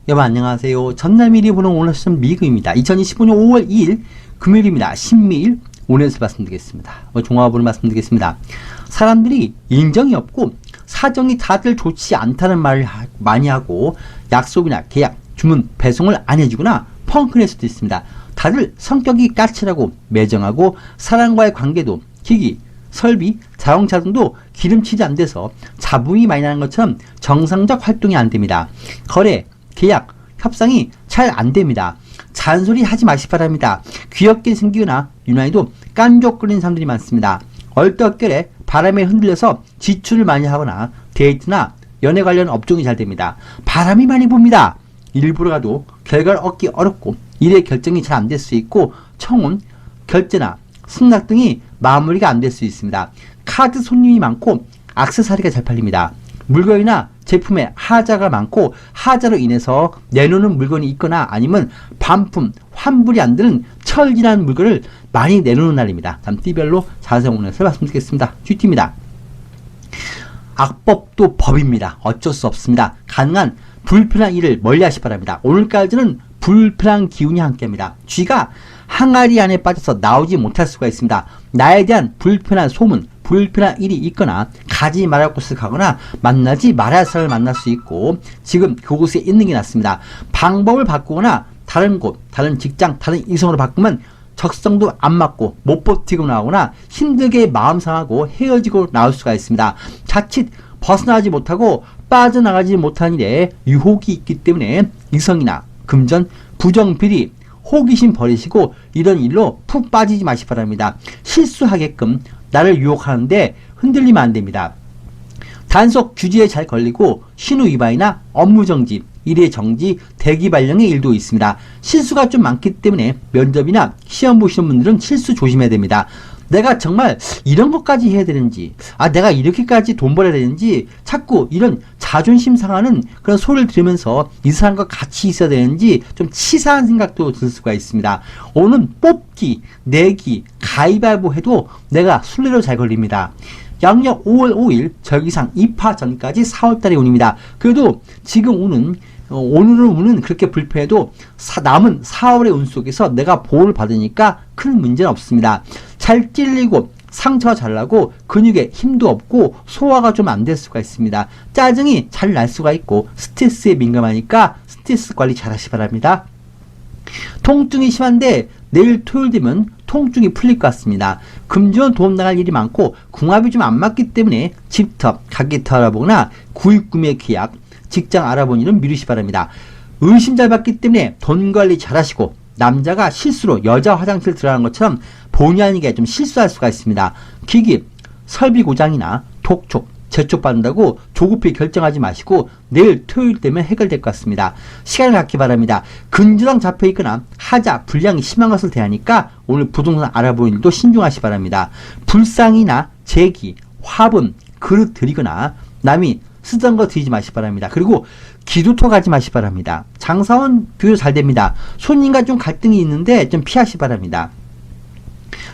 여러분 안녕하세요. 전날 미리 보는 오늘 시점 미그입니다. 2025년 5월 2일 금요일입니다. 신미일 오늘에서 말씀드리겠습니다. 종합으로 말씀드리겠습니다. 사람들이 인정이 없고 사정이 다들 좋지 않다는 말을 많이 하고 약속이나 계약, 주문, 배송을 안 해주거나 펑크낼 수도 있습니다. 다들 성격이 까칠하고 매정하고 사람과의 관계도 기기, 설비, 자동차 등도 기름칠이 안 돼서 잡음이 많이 나는 것처럼 정상적 활동이 안 됩니다. 거래, 계약, 협상이 잘 안 됩니다. 잔소리 하지 마시 바랍니다. 귀엽게 생기거나 유난히도 깐족거리는 사람들이 많습니다. 얼떨결에 바람에 흔들려서 지출을 많이 하거나 데이트나 연애 관련 업종이 잘 됩니다. 바람이 많이 붑니다. 일부러 가도 결과를 얻기 어렵고 일의 결정이 잘 안 될 수 있고 청혼, 결제나 승낙 등이 마무리가 안 될 수 있습니다. 카드 손님이 많고 액세서리가 잘 팔립니다. 물건이나 제품에 하자가 많고 하자로 인해서 내놓는 물건이 있거나 아니면 반품, 환불이 안 되는 철진한 물건을 많이 내놓는 날입니다. 다음 띠별로 자세히 오늘서 말씀드리겠습니다. 쥐띠입니다. 악법도 법입니다. 어쩔 수 없습니다. 가능한 불편한 일을 멀리 하시 바랍니다. 오늘까지는 불편한 기운이 함께합니다. 쥐가 항아리 안에 빠져서 나오지 못할 수가 있습니다. 나에 대한 불편한 소문, 불편한 일이 있거나 가지 말할 곳을 가거나 만나지 말할 사람을 만날 수 있고 지금 그곳에 있는 게 낫습니다. 방법을 바꾸거나 다른 곳, 다른 직장, 다른 이성으로 바꾸면 적성도 안 맞고 못 버티고 나오거나 힘들게 마음 상하고 헤어지고 나올 수가 있습니다. 자칫 벗어나지 못하고 빠져나가지 못하는 일에 유혹이 있기 때문에 이성이나 금전, 부정, 비리, 호기심 버리시고 이런 일로 푹 빠지지 마시 바랍니다. 실수하게끔 나를 유혹하는데 흔들리면 안 됩니다. 단속 규제에 잘 걸리고 신호 위반이나 업무 정지, 일의 정지, 대기 발령의 일도 있습니다. 실수가 좀 많기 때문에 면접이나 시험 보시는 분들은 실수 조심해야 됩니다. 내가 정말 이런 것까지 해야 되는지, 내가 이렇게까지 돈 벌어야 되는지, 자꾸 이런 자존심 상하는 그런 소리를 들으면서 이 사람과 같이 있어야 되는지 좀 치사한 생각도 들 수가 있습니다. 오늘 뽑기, 내기, 가위바위보 해도 내가 순례로 잘 걸립니다. 양력 5월 5일 절기상 입하 전까지 4월달의 운입니다. 그래도 지금 오늘의 운은 그렇게 불편해도 남은 4월의 운 속에서 내가 보호를 받으니까 큰 문제는 없습니다. 잘 찔리고 상처가 잘 나고 근육에 힘도 없고 소화가 좀 안 될 수가 있습니다. 짜증이 잘 날 수가 있고 스트레스에 민감하니까 스트레스 관리 잘 하시 바랍니다. 통증이 심한데 내일 토요일 되면 통증이 풀릴 것 같습니다. 금전 도움 나갈 일이 많고 궁합이 좀 안 맞기 때문에 집터, 가게터 알아보거나 구입 구매 계약, 직장 알아보는 일은 미루시 바랍니다. 의심 잘 받기 때문에 돈 관리 잘 하시고 남자가 실수로 여자 화장실 들어가는 것처럼 본의 아니게 좀 실수할 수가 있습니다. 기기, 설비 고장이나 독촉, 재촉 받는다고 조급히 결정하지 마시고 내일 토요일 되면 해결될 것 같습니다. 시간을 갖기 바랍니다. 근저당 잡혀 있거나 하자, 불량이 심한 것을 대하니까 오늘 부동산 알아보는 일도 신중하시 바랍니다. 불상이나 제기, 화분, 그릇 드리거나 남이 쓰던 거 드리지 마시 바랍니다. 그리고 기도터 가지 마시 바랍니다. 장사원 비교 잘 됩니다. 손님과 좀 갈등이 있는데 좀 피하시 바랍니다.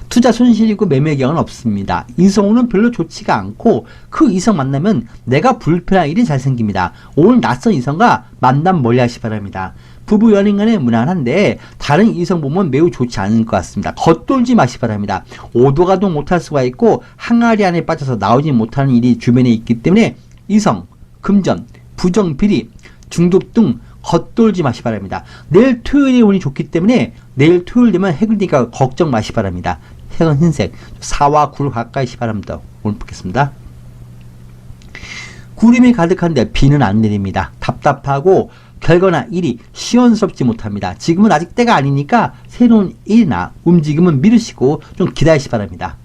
투자 손실이고 매매 경은 없습니다. 이성우는 별로 좋지가 않고 그 이성 만나면 내가 불편한 일이 잘 생깁니다. 오늘 낯선 이성과 만남 멀리 하시 바랍니다. 부부 연인 간에 무난한데 다른 이성 보면 매우 좋지 않을 것 같습니다. 겉돌지 마시 바랍니다. 오도가도 못할 수가 있고 항아리 안에 빠져서 나오지 못하는 일이 주변에 있기 때문에 이성, 금전, 부정, 비리, 중독 등 겉돌지 마시 바랍니다. 내일 토요일에 운이 좋기 때문에 내일 토요일 되면 해글니까 걱정 마시 바랍니다. 색은 흰색, 사와 굴 가까이 시 바랍니다. 오늘 보겠습니다. 구름이 가득한데 비는 안 내립니다. 답답하고 결과나 일이 시원스럽지 못합니다. 지금은 아직 때가 아니니까 새로운 일이나 움직임은 미루시고 좀 기다리시 바랍니다.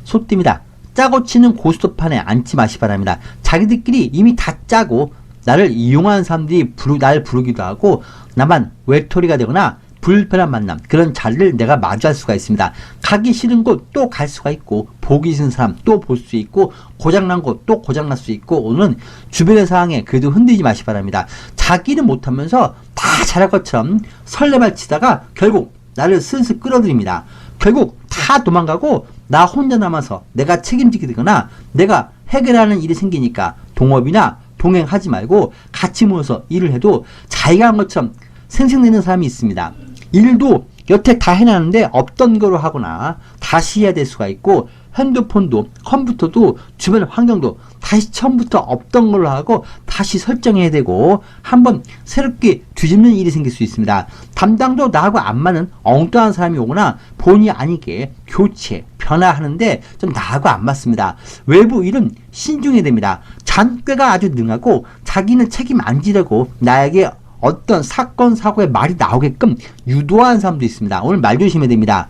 소띠입니다. 짜고 치는 고스톱판에 앉지 마시 바랍니다. 자기들끼리 이미 다 짜고 나를 이용하는 사람들이 날 부르기도 하고 나만 외톨이가 되거나 불편한 만남, 그런 자리를 내가 마주할 수가 있습니다. 가기 싫은 곳 또 갈 수가 있고 보기 싫은 사람 또 볼 수 있고 고장난 곳 또 고장날 수 있고 오늘은 주변의 상황에 그래도 흔들리지 마시 바랍니다. 자기는 못하면서 다 잘할 것처럼 설레발 치다가 결국 나를 슬슬 끌어들입니다. 결국 다 도망가고 나 혼자 남아서 내가 책임지게 되거나 내가 해결하는 일이 생기니까 동업이나 동행하지 말고 같이 모여서 일을 해도 자기가 한 것처럼 생색내는 사람이 있습니다. 일도 여태 다 해놨는데 없던 거로 하거나 다시 해야 될 수가 있고, 핸드폰도 컴퓨터도 주변 환경도 다시 처음부터 없던 걸로 하고 다시 설정해야 되고 한번 새롭게 뒤집는 일이 생길 수 있습니다. 담당도 나하고 안 맞는 엉뚱한 사람이 오거나 본의 아니게 교체, 변화하는데 좀 나하고 안 맞습니다. 외부 일은 신중해야 됩니다. 잔꾀가 아주 능하고 자기는 책임 안 지려고 나에게 어떤 사건, 사고에 말이 나오게끔 유도하는 사람도 있습니다. 오늘 말 조심해야 됩니다.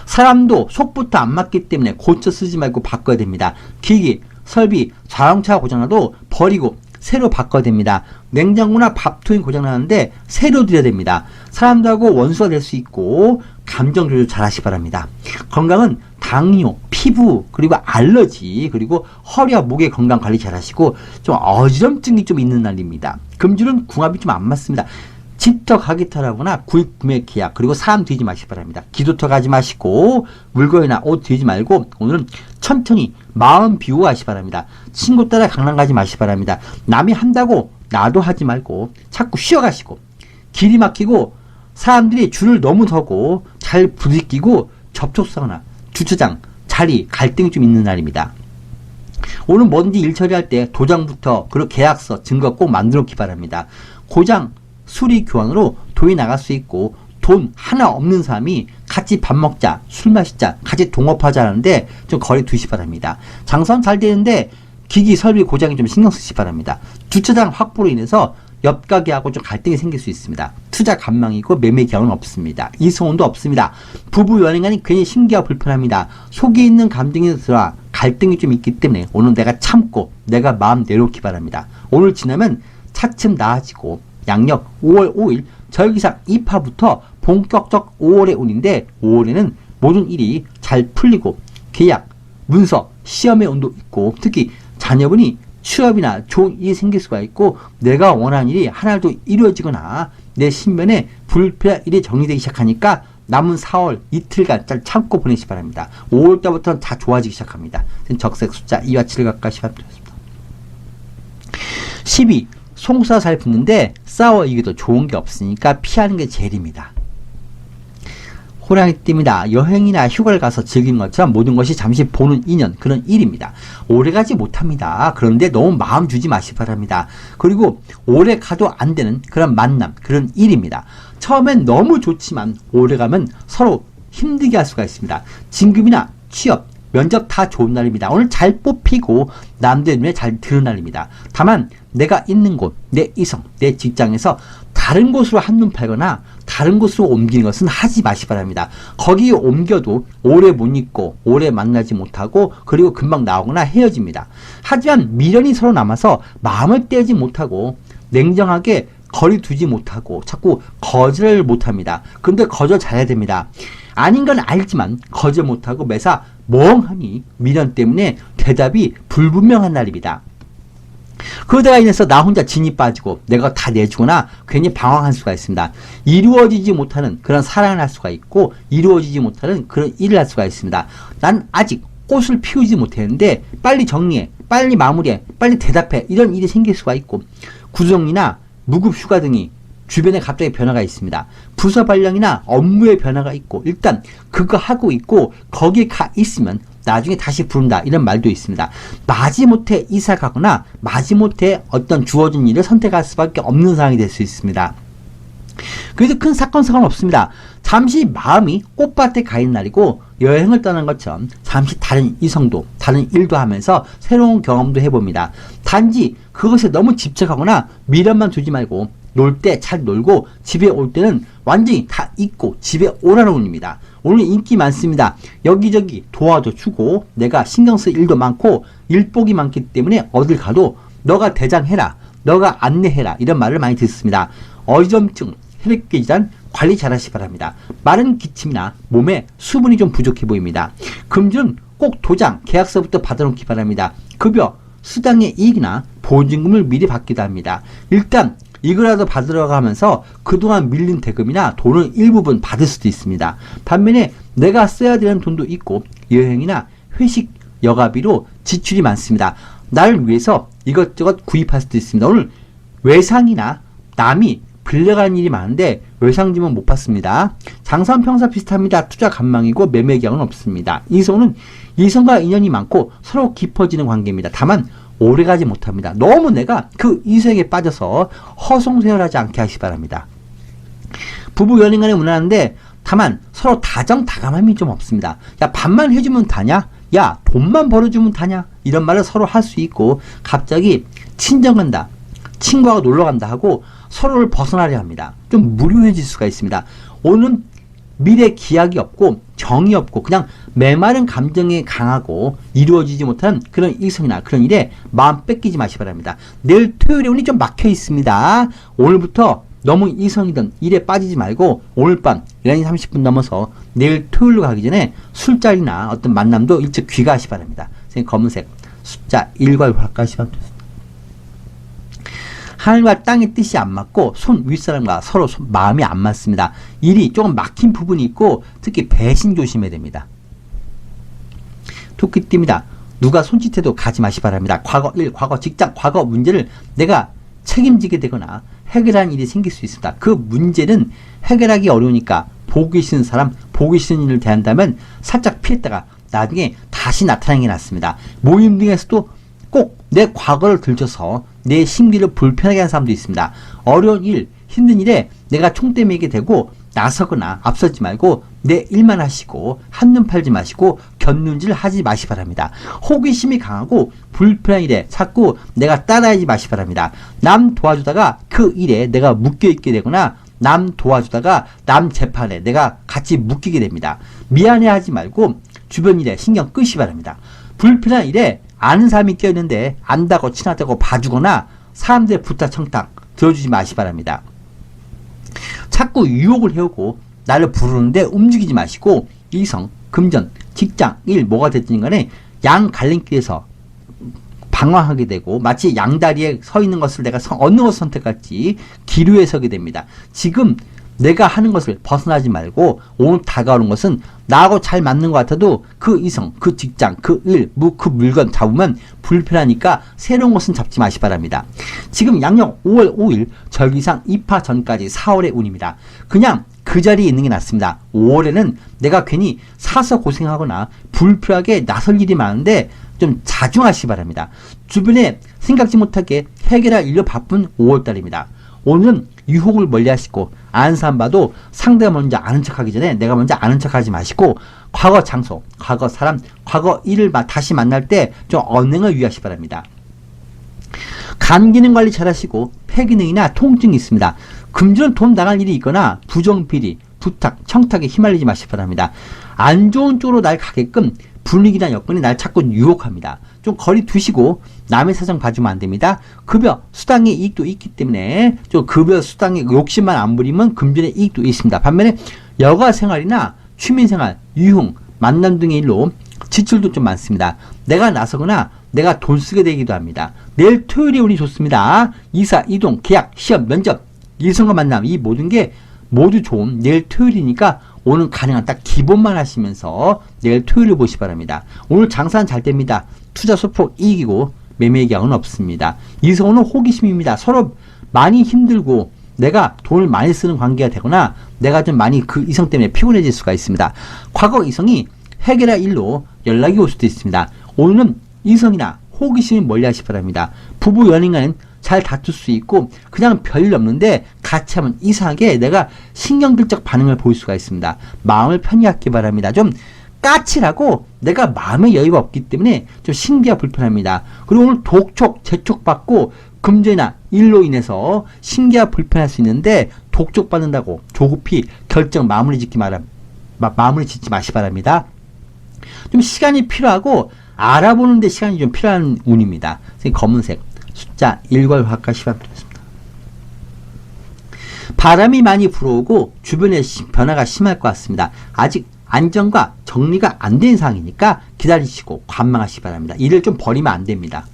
사람도 속부터 안 맞기 때문에 고쳐 쓰지 말고 바꿔야 됩니다. 기기, 설비, 자동차가 고장나도 버리고 새로 바꿔야 됩니다. 냉장고나 밥통이 고장나는데 새로 드려야 됩니다. 사람들하고 원수가 될 수 있고 감정 조절 잘 하시 바랍니다. 건강은 당뇨, 피부, 그리고 알러지, 그리고 허리와 목의 건강 관리 잘 하시고 좀 어지럼증이 좀 있는 날입니다. 금주는 궁합이 좀 안 맞습니다. 집터 가기터라거나 구입 구매 계약, 그리고 사람 들이지 마시기 바랍니다. 기도터 가지 마시고 물건이나 옷 들이지 말고 오늘은 천천히 마음 비우고 하시기 바랍니다. 친구 따라 강남 가지 마시기 바랍니다. 남이 한다고 나도 하지 말고 자꾸 쉬어가시고, 길이 막히고 사람들이 줄을 너무 서고 잘 부딪히고 접촉사거나 주차장, 자리, 갈등이 좀 있는 날입니다. 오늘 뭐든지 일 처리할 때 도장부터 그리고 계약서, 증거 꼭 만들어 놓기 바랍니다. 고장, 수리 교환으로 돈이 나갈 수 있고, 돈 하나 없는 사람이 같이 밥 먹자, 술 마시자, 같이 동업하자 하는데 좀 거리 두시 바랍니다. 장사는 잘 되는데 기기 설비 고장이 좀 신경 쓰시 바랍니다. 주차장 확보로 인해서 옆 가게하고 좀 갈등이 생길 수 있습니다. 투자 관망이고 매매 계약은 없습니다. 이소원도 없습니다. 부부 연애간이 괜히 심기가 불편합니다. 속에 있는 감정이 들어 갈등이 좀 있기 때문에 오늘 내가 참고 내가 마음 내놓기 바랍니다. 오늘 지나면 차츰 나아지고 양력 5월 5일 절기상 2파부터 본격적 5월의 운인데 5월에는 모든 일이 잘 풀리고 계약, 문서, 시험의 운도 있고 특히 자녀분이 취업이나 좋은 일이 생길 수가 있고 내가 원하는 일이 하나도 이루어지거나 내 신변에 불필요한 일이 정리되기 시작하니까 남은 4월 이틀간 잘 참고 보내시기 바랍니다. 5월달부터는 다 좋아지기 시작합니다. 적색 숫자 2와 7을 가까이 시간드렸습니다. 12. 송수가 잘 붙는데 싸워 이겨도 좋은 게 없으니까 피하는 게 제일입니다. 호랑이띠입니다. 여행이나 휴가를 가서 즐기는 것처럼 모든 것이 잠시 보는 인연, 그런 일입니다. 오래 가지 못합니다. 그런데 너무 마음 주지 마시기 바랍니다. 그리고 오래 가도 안 되는 그런 만남, 그런 일입니다. 처음엔 너무 좋지만 오래 가면 서로 힘들게 할 수가 있습니다. 진급이나 취업, 면접 다 좋은 날입니다. 오늘 잘 뽑히고 남들 눈에 잘 드는 날입니다. 다만 내가 있는 곳, 내 이성, 내 직장에서 다른 곳으로 한눈 팔거나 다른 곳으로 옮기는 것은 하지 마시기 바랍니다. 거기 옮겨도 오래 못 있고 오래 만나지 못하고 그리고 금방 나오거나 헤어집니다. 하지만 미련이 서로 남아서 마음을 떼지 못하고 냉정하게 거리 두지 못하고 자꾸 거절을 못합니다. 근데 거절 잘해야 됩니다. 아닌 건 알지만 거절 못하고 매사 멍하니 미련 때문에 대답이 불분명한 날입니다. 그러다가 인해서 나 혼자 진이 빠지고 내가 다 내주거나 괜히 방황할 수가 있습니다. 이루어지지 못하는 그런 사랑을 할 수가 있고 이루어지지 못하는 그런 일을 할 수가 있습니다. 난 아직 꽃을 피우지 못했는데 빨리 정리해, 빨리 마무리해, 빨리 대답해, 이런 일이 생길 수가 있고 구정이나 무급 휴가 등이 주변에 갑자기 변화가 있습니다. 부서 발령이나 업무의 변화가 있고 일단 그거 하고 있고 거기에 가 있으면 나중에 다시 부른다, 이런 말도 있습니다. 마지못해 이사 가거나 마지못해 어떤 주어진 일을 선택할 수밖에 없는 상황이 될 수 있습니다. 그래도 큰 사건 사고는 없습니다. 잠시 마음이 꽃밭에 가 있는 날이고 여행을 떠난 것처럼 잠시 다른 이성도 다른 일도 하면서 새로운 경험도 해봅니다. 단지 그것에 너무 집착하거나 미련만 두지 말고 놀 때 잘 놀고 집에 올 때는 완전히 다 잊고 집에 오라는 운입니다. 오늘 인기 많습니다. 여기저기 도와도 주고 내가 신경 쓸 일도 많고 일복이 많기 때문에 어딜 가도 너가 대장해라, 너가 안내해라, 이런 말을 많이 듣습니다. 어지럼증, 혈액계 질환 관리 잘 하시기 바랍니다. 마른 기침이나 몸에 수분이 좀 부족해 보입니다. 금주는 꼭 도장, 계약서부터 받아놓기 바랍니다. 급여, 수당의 이익이나 보증금을 미리 받기도 합니다. 일단 이거라도 받으러 가면서 그동안 밀린 대금이나 돈을 일부분 받을 수도 있습니다. 반면에 내가 써야 되는 돈도 있고 여행이나 회식, 여가비로 지출이 많습니다. 나를 위해서 이것저것 구입할 수도 있습니다. 오늘 외상이나 남이 빌려가는 일이 많은데 외상주문 못 받습니다. 장사는 평사 비슷합니다. 투자 관망이고 매매 계약은 없습니다. 이성은 이성과 인연이 많고 서로 깊어지는 관계입니다. 다만 오래가지 못합니다. 너무 내가 그 이성에 빠져서 허송세월하지 않게 하시기 바랍니다. 부부 연인 간에 무난한데 다만 서로 다정다감함이 좀 없습니다. 야, 밥만 해주면 다냐? 야, 돈만 벌어주면 다냐? 이런 말을 서로 할 수 있고 갑자기 친정 간다, 친구하고 놀러 간다 하고 서로를 벗어나려 합니다. 좀 무료해질 수가 있습니다. 오늘은 미래 기약이 없고 정이 없고 그냥 메마른 감정이 강하고 이루어지지 못한 그런 일성이나 그런 일에 마음 뺏기지 마시기 바랍니다. 내일 토요일에 운이 좀 막혀 있습니다. 오늘부터 너무 이성이든 일에 빠지지 말고 오늘 밤 11시 30분 넘어서 내일 토요일로 가기 전에 술자리나 어떤 만남도 일찍 귀가하시기 바랍니다. 검은색 숫자 1과 바꿔시기 바랍니다. 하늘과 땅의 뜻이 안 맞고 손 윗사람과 서로 마음이 안 맞습니다. 일이 조금 막힌 부분이 있고 특히 배신 조심해야 됩니다. 토끼띠입니다. 누가 손짓해도 가지 마시기 바랍니다. 과거 일, 과거 직장, 과거 문제를 내가 책임지게 되거나 해결하는 일이 생길 수 있습니다. 그 문제는 해결하기 어려우니까 보기 싫은 사람, 보기 싫은 일을 대한다면 살짝 피했다가 나중에 다시 나타나는 게 낫습니다. 모임 등에서도 꼭 내 과거를 들춰서 내 심기를 불편하게 하는 사람도 있습니다. 어려운 일, 힘든 일에 내가 총대 매게 되고 나서거나 앞서지 말고 내 일만 하시고 한눈 팔지 마시고 곁눈질 하지 마시 바랍니다. 호기심이 강하고 불편한 일에 자꾸 내가 따라하지 마시 바랍니다. 남 도와주다가 그 일에 내가 묶여있게 되거나 남 도와주다가 남 재판에 내가 같이 묶이게 됩니다. 미안해하지 말고 주변 일에 신경 끄시 바랍니다. 불편한 일에 아는 사람이 껴있는데 안다고 친하다고 봐주거나 사람들의 부탁 청탁 들어주지 마시 바랍니다. 자꾸 유혹을 해오고 나를 부르는데 움직이지 마시고 이성, 금전, 직장, 일 뭐가 됐든 간에 양 갈림길에서 방황하게 되고 마치 양다리에 서 있는 것을 내가 어느 것을 선택할지 기류에 서게 됩니다. 지금 내가 하는 것을 벗어나지 말고 오늘 다가오는 것은 나하고 잘 맞는 것 같아도 그 이성, 그 직장, 그 일, 그 물건 잡으면 불편하니까 새로운 것은 잡지 마시 바랍니다. 지금 양력 5월 5일 절기상 입하 전까지 4월의 운입니다. 그냥 그 자리에 있는 게 낫습니다. 5월에는 내가 괜히 사서 고생하거나 불필요하게 나설 일이 많은데 좀 자중하시기 바랍니다. 주변에 생각지 못하게 해결할 일로 바쁜 5월달입니다. 오늘은 유혹을 멀리 하시고 아는 사람 봐도 상대가 먼저 아는 척하기 전에 내가 먼저 아는 척하지 마시고 과거 장소, 과거 사람, 과거 일을 다시 만날 때 좀 언행을 유의하시기 바랍니다. 간 기능 관리 잘 하시고 폐기능이나 통증이 있습니다. 금주는 돈 나갈 일이 있거나 부정비리, 부탁, 청탁에 휘말리지 마시기 바랍니다. 안 좋은 쪽으로 날 가게끔 분위기나 여건이 날 자꾸 유혹합니다. 좀 거리 두시고 남의 사정 봐주면 안 됩니다. 급여, 수당의 이익도 있기 때문에 좀 급여, 수당의 욕심만 안 부리면 금전의 이익도 있습니다. 반면에 여가 생활이나 취미생활, 유흥, 만남 등의 일로 지출도 좀 많습니다. 내가 나서거나 내가 돈 쓰게 되기도 합니다. 내일 토요일이 운이 좋습니다. 이사, 이동, 계약, 시험, 면접, 이성과 만남 이 모든 게 모두 좋은 내일 토요일이니까 오늘 가능한 딱 기본만 하시면서 내일 토요일을 보시기 바랍니다. 오늘 장사는 잘 됩니다. 투자 소폭 이익이고 매매 계약은 없습니다. 이성은 호기심입니다. 서로 많이 힘들고 내가 돈을 많이 쓰는 관계가 되거나 내가 좀 많이 그 이성 때문에 피곤해질 수가 있습니다. 과거 이성이 해결할 일로 연락이 올 수도 있습니다. 오늘은 이성이나 호기심이 멀리 하시기 바랍니다. 부부 연인 간은 잘 다툴 수 있고 그냥 별일 없는데 같이 하면 이상하게 내가 신경질적 반응을 보일 수가 있습니다. 마음을 편히 갖기 바랍니다. 좀 까칠하고 내가 마음의 여유가 없기 때문에 좀 신기하고 불편합니다. 그리고 오늘 독촉, 재촉받고 금전이나 일로 인해서 신기하고 불편할 수 있는데 독촉받는다고 조급히 결정 마무리 짓지 마시 바랍니다. 좀 시간이 필요하고 알아보는 데 시간이 좀 필요한 운입니다. 검은색 숫자 1과 화까지 시작되었습니다. 바람이 많이 불어오고 주변에 변화가 심할 것 같습니다. 아직 안정과 정리가 안 된 상황이니까 기다리시고 관망하시기 바랍니다. 일을 좀 버리면 안 됩니다.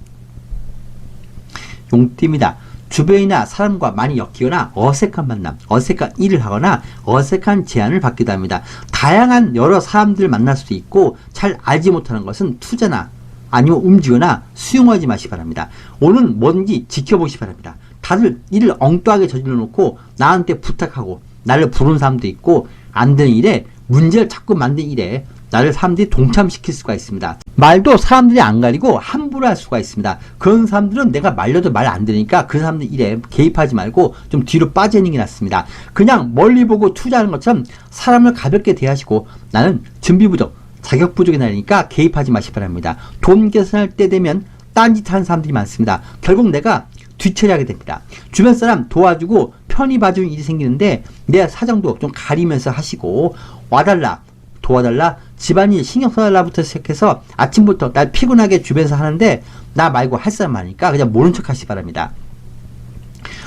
용띠입니다. 주변이나 사람과 많이 엮이거나 어색한 만남, 어색한 일을 하거나 어색한 제안을 받기도 합니다. 다양한 여러 사람들을 만날 수도 있고 잘 알지 못하는 것은 투자나 아니면 움직이거나 수용하지 마시기 바랍니다. 오늘은 뭐든지 지켜보시기 바랍니다. 다들 일을 엉뚱하게 저질러 놓고 나한테 부탁하고 나를 부르는 사람도 있고 안 되는 일에 문제를 자꾸 만든 일에 나를 사람들이 동참시킬 수가 있습니다. 말도 사람들이 안 가리고 함부로 할 수가 있습니다. 그런 사람들은 내가 말려도 말 안 되니까 그 사람들 일에 개입하지 말고 좀 뒤로 빠지는 게 낫습니다. 그냥 멀리 보고 투자하는 것처럼 사람을 가볍게 대하시고 나는 준비 부족, 자격 부족이 나니까 개입하지 마시기 바랍니다. 돈 계산할 때 되면 딴짓하는 사람들이 많습니다. 결국 내가 뒤처리하게 됩니다. 주변 사람 도와주고 편히 봐주는 일이 생기는데 내 사정도 좀 가리면서 하시고 와달라, 도와달라, 집안일 신경 써달라부터 시작해서 아침부터 날 피곤하게 주변에서 하는데 나 말고 할 사람 많으니까 그냥 모른 척 하시기 바랍니다.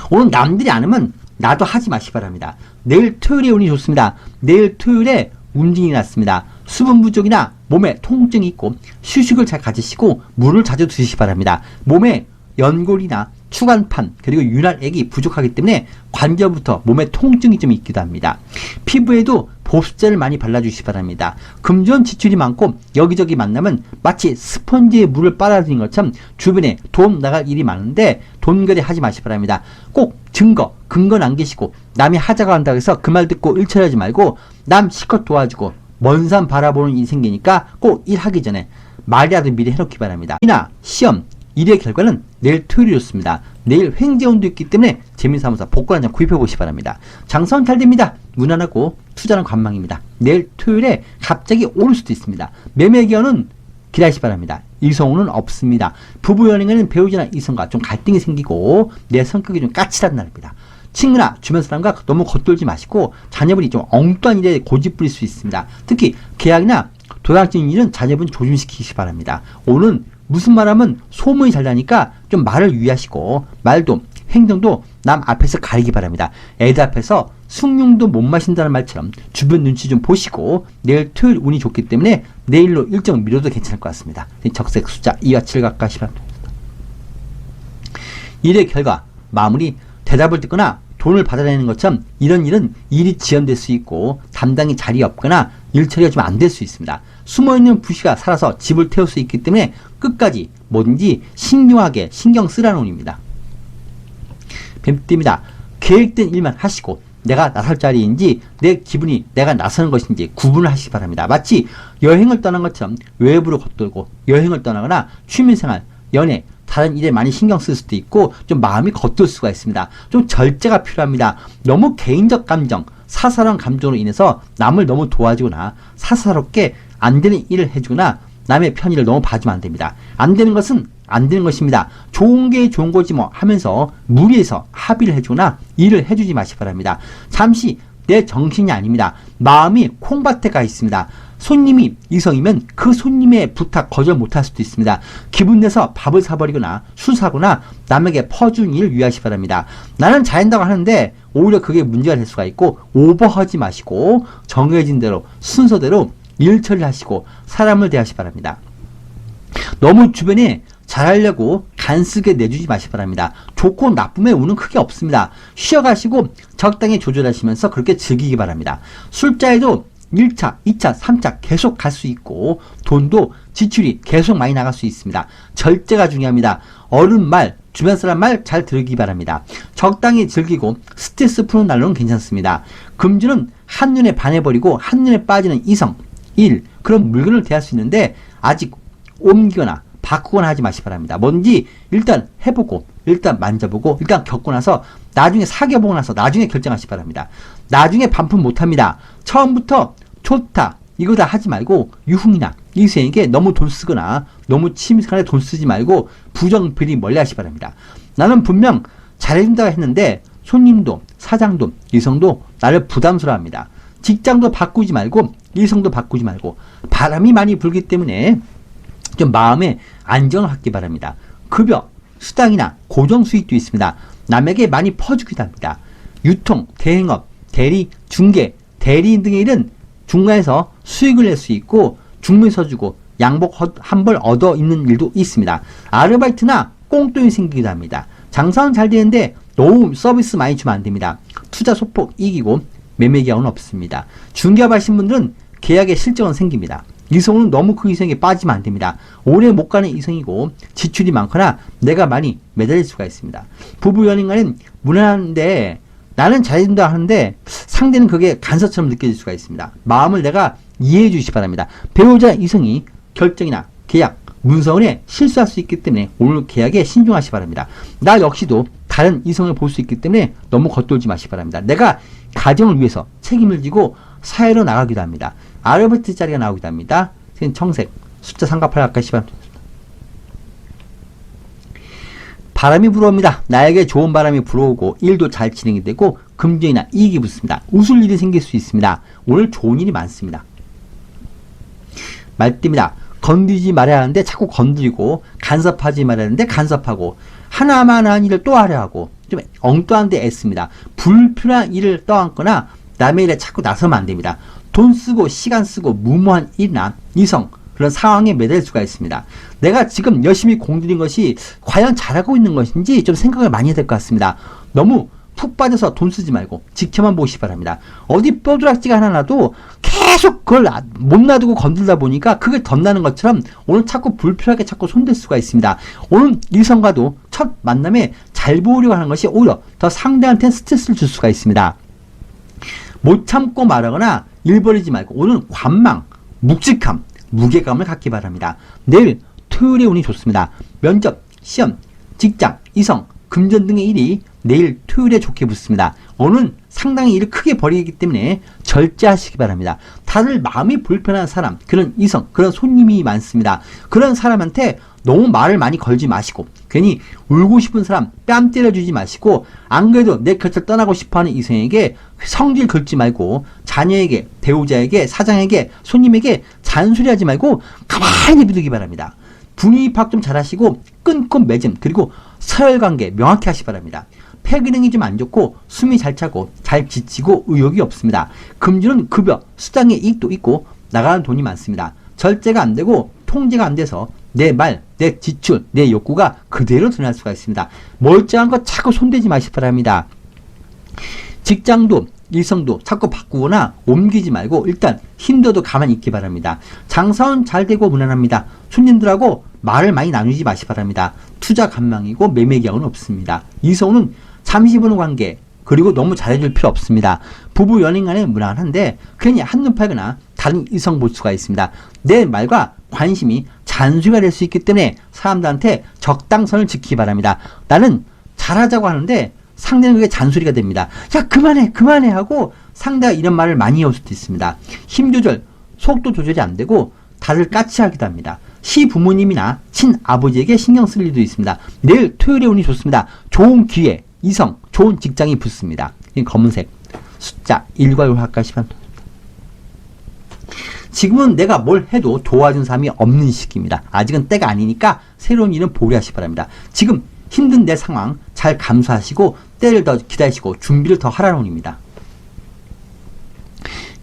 오늘 남들이 안 하면 나도 하지 마시기 바랍니다. 내일 토요일에 운이 좋습니다. 내일 토요일에 운진이 났습니다. 수분 부족이나 몸에 통증이 있고 휴식을 잘 가지시고 물을 자주 드시기 바랍니다. 몸에 연골이나 추간판 그리고 윤활액이 부족하기 때문에 관절부터 몸에 통증이 좀 있기도 합니다. 피부에도 보습제를 많이 발라주시기 바랍니다. 금전 지출이 많고 여기저기 만나면 마치 스펀지에 물을 빨아들인 것처럼 주변에 돈 나갈 일이 많은데 돈거래 하지 마시기 바랍니다. 꼭 근거 남기시고 남이 하자고 한다고 해서 그 말 듣고 일처리하지 말고 남 실컷 도와주고 먼 산 바라보는 일이 생기니까 꼭 일하기 전에 말이라도 미리 해놓기 바랍니다. 이나 시험 일의 결과는 내일 토요일이 좋습니다. 내일 횡재운도 있기 때문에 재미삼아서 복권 한 장 구입해 보시기 바랍니다. 장사는 잘 됩니다. 무난하고 투자는 관망입니다. 내일 토요일에 갑자기 오를 수도 있습니다. 매매 기간은 기다리시기 바랍니다. 이성우는 없습니다. 부부 연행에는 배우자나 이성과 좀 갈등이 생기고 내 성격이 좀 까칠한 날입니다. 친구나 주변 사람과 너무 겉돌지 마시고 자녀분이 좀 엉뚱한 일에 고집 부릴 수 있습니다. 특히 계약이나 도장증 일은 자녀분 조심시키시기 바랍니다. 오늘은 무슨 말하면 소문이 잘 나니까 좀 말을 유의하시고 말도 행동도 남 앞에서 가리기 바랍니다. 애들 앞에서 숭늉도 못 마신다는 말처럼 주변 눈치 좀 보시고 내일 토요일 운이 좋기 때문에 내일로 일정 미뤄도 괜찮을 것 같습니다. 적색 숫자 2와 7 가까이 하시면 됩니다. 일의 결과, 마무리, 대답을 듣거나 돈을 받아내는 것처럼 이런 일은 일이 지연될 수 있고 담당이 자리에 없거나 일 처리가 좀 안 될 수 있습니다. 숨어있는 부시가 살아서 집을 태울 수 있기 때문에 끝까지 뭐든지 신중하게 신경 쓰라는 운입니다. 뱀띠입니다. 계획된 일만 하시고 내가 나설 자리인지 내 기분이 내가 나서는 것인지 구분을 하시기 바랍니다. 마치 여행을 떠난 것처럼 외부로 겉돌고 여행을 떠나거나 취미생활, 연애, 다른 일에 많이 신경 쓸 수도 있고 좀 마음이 겉돌 수가 있습니다. 좀 절제가 필요합니다. 너무 개인적 감정, 사사로운 감정으로 인해서 남을 너무 도와주거나 사사롭게 안 되는 일을 해주거나 남의 편의를 너무 봐주면 안 됩니다. 안 되는 것은 안 되는 것입니다. 좋은 게 좋은 거지 뭐 하면서 무리해서 합의를 해주거나 일을 해주지 마시기 바랍니다. 잠시 내 정신이 아닙니다. 마음이 콩밭에 가 있습니다. 손님이 이성이면 그 손님의 부탁 거절 못할 수도 있습니다. 기분 내서 밥을 사버리거나 술 사거나 남에게 퍼주는 일을 유의하시기 바랍니다. 나는 잘한다고 하는데 오히려 그게 문제가 될 수가 있고 오버하지 마시고 정해진 대로 순서대로 일 처리하시고 사람을 대하시기 바랍니다. 너무 주변에 잘하려고 간쓰게 내주지 마시기 바랍니다. 좋고 나쁨의 운은 크게 없습니다. 쉬어가시고 적당히 조절하시면서 그렇게 즐기기 바랍니다. 술자에도 1차, 2차, 3차 계속 갈 수 있고 돈도 지출이 계속 많이 나갈 수 있습니다. 절제가 중요합니다. 어른 말, 주변 사람 말 잘 들으기 바랍니다. 적당히 즐기고 스트레스 푸는 날로는 괜찮습니다. 금주는 한눈에 반해버리고 한눈에 빠지는 이성, 일, 그런 물건을 대할 수 있는데 아직 옮기거나 바꾸거나 하지 마시기 바랍니다. 뭔지 일단 해보고 일단 만져보고 일단 겪고 나서 나중에 사귀어보고 나서 나중에 결정하시기 바랍니다. 나중에 반품 못합니다. 처음부터 좋다 이거 다 하지 말고 유흥이나 이성에게 너무 돈 쓰거나 너무 취미생활에 돈 쓰지 말고 부정비리 멀리 하시기 바랍니다. 나는 분명 잘해준다고 했는데 손님도 사장도 이성도 나를 부담스러워합니다. 직장도 바꾸지 말고 이성도 바꾸지 말고 바람이 많이 불기 때문에 좀 마음에 안정을 갖기 바랍니다. 급여, 수당이나 고정 수익도 있습니다. 남에게 많이 퍼주기도 합니다. 유통, 대행업, 대리, 중개, 대리인 등의 일은 중간에서 수익을 낼 수 있고 중매 서주고 양복 한 벌 얻어 있는 일도 있습니다. 아르바이트나 꽁돈이 생기기도 합니다. 장사는 잘 되는데 너무 서비스 많이 주면 안 됩니다. 투자 소폭 이기고 매매 기한은 없습니다. 중개업 하신 분들은 계약의 실적은 생깁니다. 이성은 너무 그 이성에 빠지면 안 됩니다. 오래 못 가는 이성이고 지출이 많거나 내가 많이 매달릴 수가 있습니다. 부부 연인 간엔 무난한데 나는 잘해준다 하는데 상대는 그게 간섭처럼 느껴질 수가 있습니다. 마음을 내가 이해해 주시기 바랍니다. 배우자 이성이 결정이나 계약, 문서원에 실수할 수 있기 때문에 오늘 계약에 신중하시기 바랍니다. 나 역시도 다른 이성을 볼 수 있기 때문에 너무 겉돌지 마시기 바랍니다. 내가 가정을 위해서 책임을 지고 사회로 나가기도 합니다. 아르바이트 자리가 나오기도 합니다. 청색, 숫자 3과 8 가까이 씹어줍니다. 바람이 불어옵니다. 나에게 좋은 바람이 불어오고 일도 잘 진행이 되고 금전이나 이익이 붙습니다. 웃을 일이 생길 수 있습니다. 오늘 좋은 일이 많습니다. 말띠입니다. 건드리지 말아야 하는데 자꾸 건드리고 간섭하지 말아야 하는데 간섭하고 하나만 한 일을 또 하려 하고 좀 엉뚱한 데 애씁니다. 불필요한 일을 떠안거나 남의 일에 자꾸 나서면 안 됩니다. 돈 쓰고 시간 쓰고 무모한 일이나 이성 그런 상황에 매달릴 수가 있습니다. 내가 지금 열심히 공들인 것이 과연 잘하고 있는 것인지 좀 생각을 많이 해야 될 것 같습니다. 너무 푹 빠져서 돈 쓰지 말고 지켜만 보시기 바랍니다. 어디 뼈두락지가 하나 나도 계속 그걸 못 놔두고 건들다 보니까 그게 덧나는 것처럼 오늘 자꾸 불필요하게 자꾸 손댈 수가 있습니다. 오늘 이성과도 첫 만남에 잘 보려고 하는 것이 오히려 더 상대한테 스트레스를 줄 수가 있습니다. 못 참고 말하거나 일 벌이지 말고 오늘은 관망, 묵직함, 무게감을 갖기 바랍니다. 내일 토요일에 운이 좋습니다. 면접, 시험, 직장, 이성, 금전 등의 일이 내일 토요일에 좋게 붙습니다. 오늘은 상당히 일을 크게 벌이기 때문에 절제하시기 바랍니다. 다들 마음이 불편한 사람, 그런 이성, 그런 손님이 많습니다. 그런 사람한테 너무 말을 많이 걸지 마시고 괜히 울고 싶은 사람 뺨 때려주지 마시고 안 그래도 내 곁을 떠나고 싶어하는 이성에게 성질 긁지 말고 자녀에게, 배우자에게, 사장에게, 손님에게 잔소리하지 말고 가만히 비두기 바랍니다. 분위기 파악 좀 잘하시고 끊고 맺음 그리고 서열관계 명확히 하시기 바랍니다. 폐 기능이 좀 안 좋고 숨이 잘 차고 잘 지치고 의욕이 없습니다. 금주는 급여, 수당의 이익도 있고 나가는 돈이 많습니다. 절제가 안 되고 통제가 안 돼서 내 말, 내 지출, 내 욕구가 그대로 드러날 수가 있습니다. 멀쩡한 거 자꾸 손대지 마시기 바랍니다. 직장도 일성도 자꾸 바꾸거나 옮기지 말고 일단 힘들어도 가만히 있기 바랍니다. 장사는 잘 되고 무난합니다. 손님들하고 말을 많이 나누지 마시기 바랍니다. 투자 간망이고 매매 계약은 없습니다. 이성은 잠시 보는 관계 그리고 너무 잘해줄 필요 없습니다. 부부 연인 간에 무난한데 괜히 한눈 팔거나 다른 이성 볼 수가 있습니다. 내 말과 관심이 잔소리가 될 수 있기 때문에 사람들한테 적당선을 지키기 바랍니다. 나는 잘하자고 하는데 상대는 그게 잔소리가 됩니다. 야 그만해 하고 상대가 이런 말을 많이 해올 수도 있습니다. 힘 조절, 속도 조절이 안 되고 다들 까칠하기도 합니다. 시부모님이나 친아버지에게 신경 쓸 일도 있습니다. 내일 토요일에 운이 좋습니다. 좋은 기회, 이성, 좋은 직장이 붙습니다. 검은색, 숫자 1과 6 가까이 지금은 내가 뭘 해도 도와준 사람이 없는 시기입니다. 아직은 때가 아니니까 새로운 일은 보류하시기 바랍니다. 지금 힘든 내 상황 잘 감수하시고 때를 더 기다리시고 준비를 더 하라는 운입니다.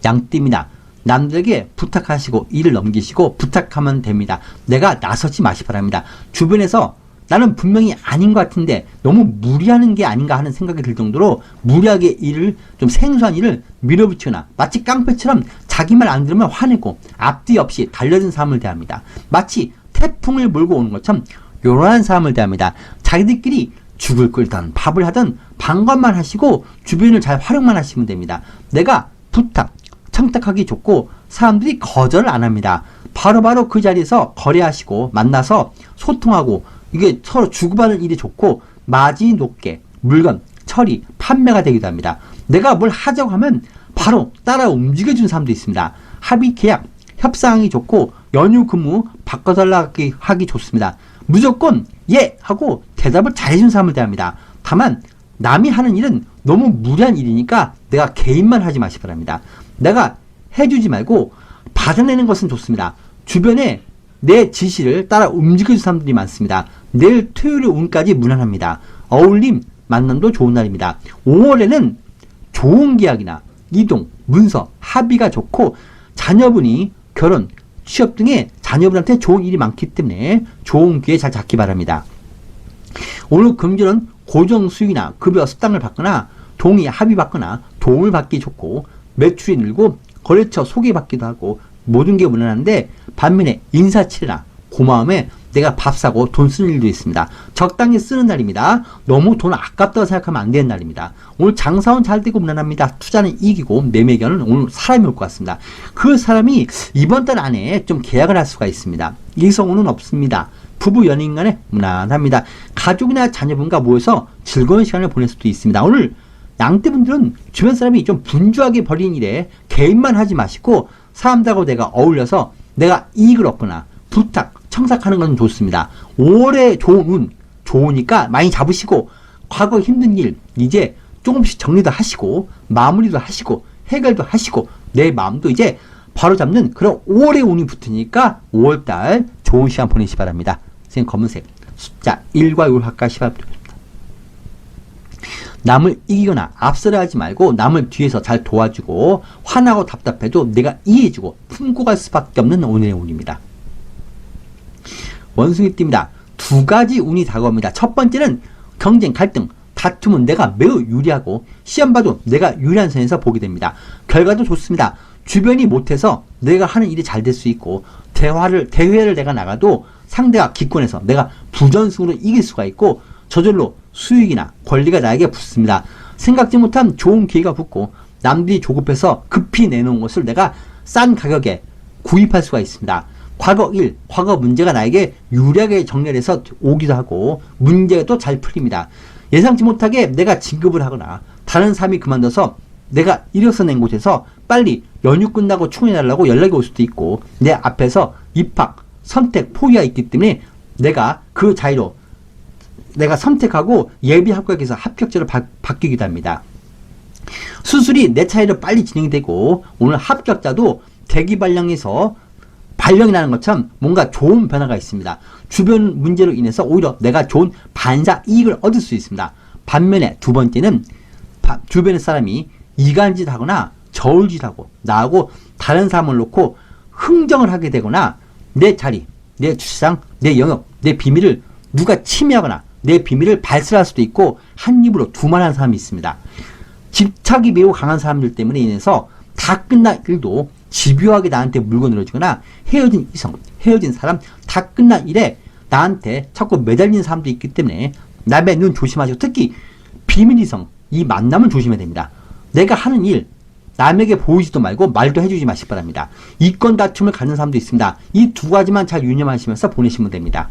양띠입니다. 남들에게 부탁하시고 일을 넘기시고 부탁하면 됩니다. 내가 나서지 마시기 바랍니다. 주변에서 나는 분명히 아닌 것 같은데 너무 무리하는 게 아닌가 하는 생각이 들 정도로 무리하게 일을 좀 생소한 일을 밀어붙이거나 마치 깡패처럼 자기 말 안 들으면 화내고 앞뒤 없이 달려든 사람을 대합니다. 마치 태풍을 몰고 오는 것처럼 요란한 사람을 대합니다. 자기들끼리 죽을 끓든 밥을 하든 방관만 하시고 주변을 잘 활용만 하시면 됩니다. 내가 부탁, 청탁하기 좋고 사람들이 거절을 안 합니다. 바로바로 그 자리에서 거래하시고 만나서 소통하고 이게 서로 주고받는 일이 좋고 마진이 높게 물건, 처리, 판매가 되기도 합니다. 내가 뭘 하자고 하면 바로 따라 움직여주는 사람도 있습니다. 합의 계약, 협상이 좋고 연휴 근무 바꿔달라 하기 좋습니다. 무조건 예! 하고 대답을 잘해주는 사람을 대합니다. 다만 남이 하는 일은 너무 무리한 일이니까 내가 개인만 하지 마시기 바랍니다. 내가 해주지 말고 받아내는 것은 좋습니다. 주변에 내 지시를 따라 움직여주는 사람들이 많습니다. 내일 토요일 운까지 무난합니다. 어울림, 만남도 좋은 날입니다. 5월에는 좋은 계약이나 이동, 문서, 합의가 좋고 자녀분이 결혼, 취업 등의 자녀분한테 좋은 일이 많기 때문에 좋은 기회 잘 잡기 바랍니다. 오늘 금주는 고정 수익이나 급여 수당을 받거나 동의 합의 받거나 도움을 받기 좋고 매출이 늘고 거래처 소개받기도 하고 모든 게 무난한데 반면에 인사치레나 고마움에 내가 밥 사고 돈 쓰는 일도 있습니다. 적당히 쓰는 날입니다. 너무 돈 아깝다고 생각하면 안 되는 날입니다. 오늘 장사운 잘 되고 무난합니다. 투자는 이기고 매매견은 오늘 사람이 올 것 같습니다. 그 사람이 이번 달 안에 좀 계약을 할 수가 있습니다. 이성운은 없습니다. 부부 연인 간에 무난합니다. 가족이나 자녀분과 모여서 즐거운 시간을 보낼 수도 있습니다. 오늘 양떼분들은 주변 사람이 좀 분주하게 벌인 일에 개입만 하지 마시고 사람들하고 내가 어울려서 내가 이익을 얻거나 부탁, 청탁하는 건 좋습니다. 올해 좋은 운, 좋으니까 많이 잡으시고 과거 힘든 일 이제 조금씩 정리도 하시고 마무리도 하시고 해결도 하시고 내 마음도 이제 바로 잡는 그런 올해 운이 붙으니까 5월달 좋은 시간 보내시기 바랍니다. 선생님 검은색 숫자 1과 6을 가까이 바랍니다. 남을 이기거나 앞서려 하지 말고 남을 뒤에서 잘 도와주고 화나고 답답해도 내가 이해해주고 품고 갈 수밖에 없는 오늘의 운입니다. 원숭이띠입니다. 두 가지 운이 다가옵니다. 첫 번째는 경쟁, 갈등, 다툼은 내가 매우 유리하고 시험 봐도 내가 유리한 선에서 보게 됩니다. 결과도 좋습니다. 주변이 못해서 내가 하는 일이 잘 될 수 있고 대회를 내가 나가도 상대가 기권해서 내가 부전승으로 이길 수가 있고 저절로 수익이나 권리가 나에게 붙습니다. 생각지 못한 좋은 기회가 붙고 남들이 조급해서 급히 내놓은 것을 내가 싼 가격에 구입할 수가 있습니다. 과거 일, 과거 문제가 나에게 유리하게 정렬해서 오기도 하고 문제도 잘 풀립니다. 예상치 못하게 내가 진급을 하거나 다른 사람이 그만둬서 내가 이력서 낸 곳에서 빨리 연휴 끝나고 출근해달라고 연락이 올 수도 있고 내 앞에서 입학, 선택, 포기가 있기 때문에 내가 그 자리로 내가 선택하고 예비 합격해서 합격자로 바뀌기도 합니다. 수술이 내 차례로 빨리 진행이 되고 오늘 합격자도 대기 발령에서 발령이 나는 것처럼 뭔가 좋은 변화가 있습니다. 주변 문제로 인해서 오히려 내가 좋은 반사 이익을 얻을 수 있습니다. 반면에 두 번째는 주변의 사람이 이간짓 하거나 저울질하고 나하고 다른 사람을 놓고 흥정을 하게 되거나 내 자리, 내 주장, 내 영역, 내 비밀을 누가 침해하거나 내 비밀을 발설할 수도 있고 한 입으로 두말하는 사람이 있습니다. 집착이 매우 강한 사람들 때문에 인해서 다 끝난 일도 집요하게 나한테 물건을 주거나 헤어진 이성, 헤어진 사람 다 끝난 일에 나한테 자꾸 매달리는 사람도 있기 때문에 남의 눈 조심하시고 특히 비밀 이성 이 만남을 조심해야 됩니다. 내가 하는 일 남에게 보이지도 말고 말도 해주지 마시기 바랍니다. 이권 다툼을 갖는 사람도 있습니다. 이 두 가지만 잘 유념하시면서 보내시면 됩니다.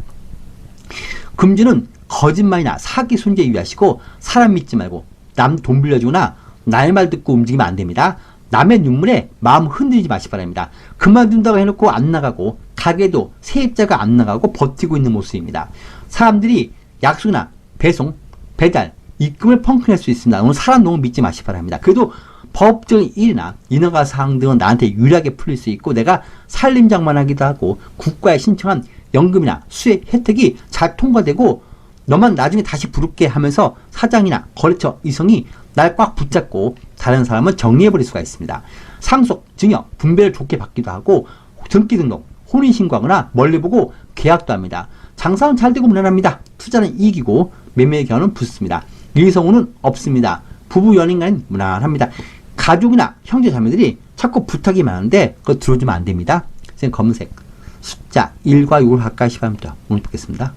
금주는 거짓말이나 사기 손재 유의하시고 사람 믿지 말고 남 돈 빌려주거나 나의 말 듣고 움직이면 안 됩니다. 남의 눈물에 마음 흔들리지 마시기 바랍니다. 그만둔다고 해놓고 안 나가고 가게도 세입자가 안 나가고 버티고 있는 모습입니다. 사람들이 약속이나 배송, 배달, 입금을 펑크낼 수 있습니다. 오늘 사람 너무 믿지 마시기 바랍니다. 그래도 법적인 일이나 인허가 사항 등은 나한테 유리하게 풀릴 수 있고 내가 살림장만하기도 하고 국가에 신청한 연금이나 수액 혜택이 잘 통과되고 너만 나중에 다시 부를게 하면서 사장이나 거래처 이성이 날 꽉 붙잡고 다른 사람은 정리해버릴 수가 있습니다. 상속, 증여, 분배를 좋게 받기도 하고 등기등록, 혼인신고하거나 멀리 보고 계약도 합니다. 장사는 잘 되고 무난합니다. 투자는 이기고 매매의 견은 붙습니다. 일성운은 없습니다. 부부 연인 간은 무난합니다. 가족이나 형제 자매들이 자꾸 부탁이 많은데 그거 들어주면 안 됩니다. 선생님 검은색 숫자 1과 6을 가까이 시간입니다. 오늘 뵙겠습니다.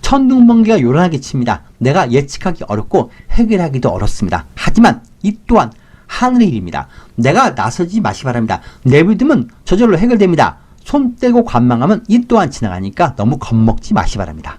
천둥번개가 요란하게 칩니다. 내가 예측하기 어렵고 해결하기도 어렵습니다. 하지만 이 또한 하늘의 일입니다. 내가 나서지 마시기 바랍니다. 내비두면 저절로 해결됩니다. 손 떼고 관망하면 이 또한 지나가니까 너무 겁먹지 마시기 바랍니다.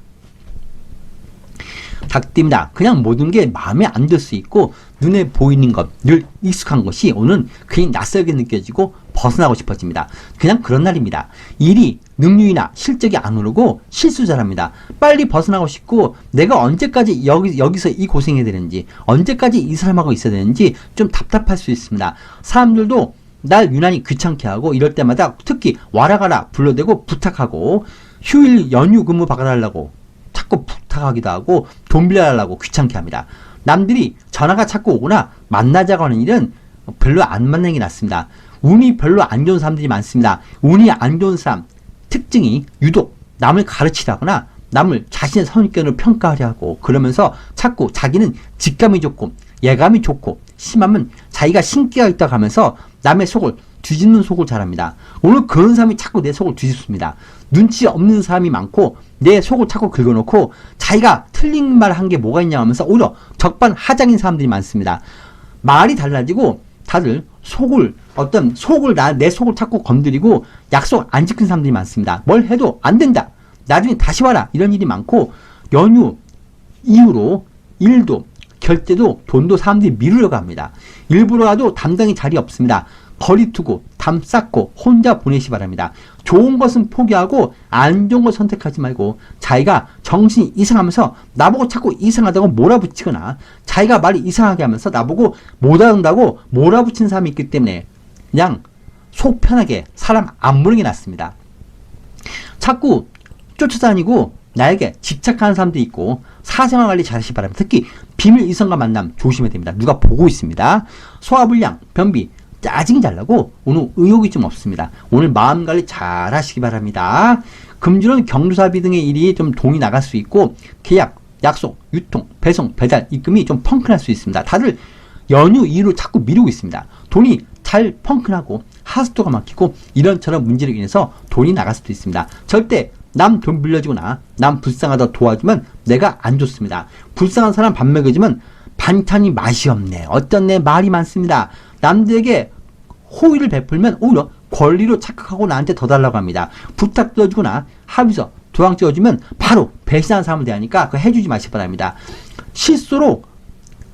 닭띠입니다. 그냥 모든 게 마음에 안 들 수 있고 눈에 보이는 것, 늘 익숙한 것이 오늘은 괜히 낯설게 느껴지고 벗어나고 싶어집니다. 그냥 그런 날입니다. 일이 능률이나 실적이 안 오르고 실수 잘합니다. 빨리 벗어나고 싶고 내가 언제까지 여기서 이 고생해야 되는지 언제까지 이 사람하고 있어야 되는지 좀 답답할 수 있습니다. 사람들도 날 유난히 귀찮게 하고 이럴 때마다 특히 와라 가라 불러대고 부탁하고 휴일 연휴 근무 박아달라고 자꾸 부탁하기도 하고 돈 빌려달라고 귀찮게 합니다. 남들이 전화가 자꾸 오거나 만나자고 하는 일은 별로 안 만나는 게 낫습니다. 운이 별로 안 좋은 사람들이 많습니다. 운이 안 좋은 사람 특징이 유독 남을 가르치다거나 남을 자신의 선입견으로 평가하려 하고 그러면서 자꾸 자기는 직감이 좋고 예감이 좋고 심하면 자기가 신기가 있다고 하면서 남의 속을 뒤집는 속을 잘합니다. 오늘 그런 사람이 자꾸 내 속을 뒤집습니다. 눈치 없는 사람이 많고 내 속을 자꾸 긁어놓고 자기가 틀린 말 한 게 뭐가 있냐 하면서 오히려 적반하장인 사람들이 많습니다. 말이 달라지고 다들 내 속을 자꾸 건드리고 약속 안 지킨 사람들이 많습니다. 뭘 해도 안 된다. 나중에 다시 와라. 이런 일이 많고 연휴 이후로 일도 결제도 돈도 사람들이 미루려고 합니다. 일부러라도 담당이 자리 없습니다. 거리 두고 담 쌓고 혼자 보내시 바랍니다. 좋은 것은 포기하고 안 좋은 것 선택하지 말고 자기가 정신이 이상하면서 나보고 자꾸 이상하다고 몰아붙이거나 자기가 말이 이상하게 하면서 나보고 못 알아듣는다고 몰아붙이는 사람이 있기 때문에 그냥 속 편하게 사람 안 부르는 게 낫습니다. 자꾸 쫓아다니고 나에게 집착하는 사람도 있고 사생활 관리 잘하시기 바랍니다. 특히 비밀 이성과 만남 조심해야 됩니다. 누가 보고 있습니다. 소화불량, 변비, 짜증이 잘 나고 오늘 의욕이 좀 없습니다. 오늘 마음 관리 잘 하시기 바랍니다. 금주는 경조사비 등의 일이 좀 돈이 나갈 수 있고 계약, 약속, 유통, 배송, 배달, 입금이 좀 펑크날 수 있습니다. 다들 연휴 이후로 자꾸 미루고 있습니다. 돈이 잘 펑크나고 하수도가 막히고 이런저런 문제로 인해서 돈이 나갈 수도 있습니다. 절대 남 돈 빌려주거나 남 불쌍하다 도와주면 내가 안 좋습니다. 불쌍한 사람 밥 먹여주면 반찬이 맛이 없네. 어떤 내 말이 많습니다. 남들에게 호의를 베풀면 오히려 권리로 착각하고 나한테 더 달라고 합니다. 부탁드려주거나 합의서 도장 찍어주면 바로 배신하는 사람을 대하니까 그거 해주지 마시기 바랍니다.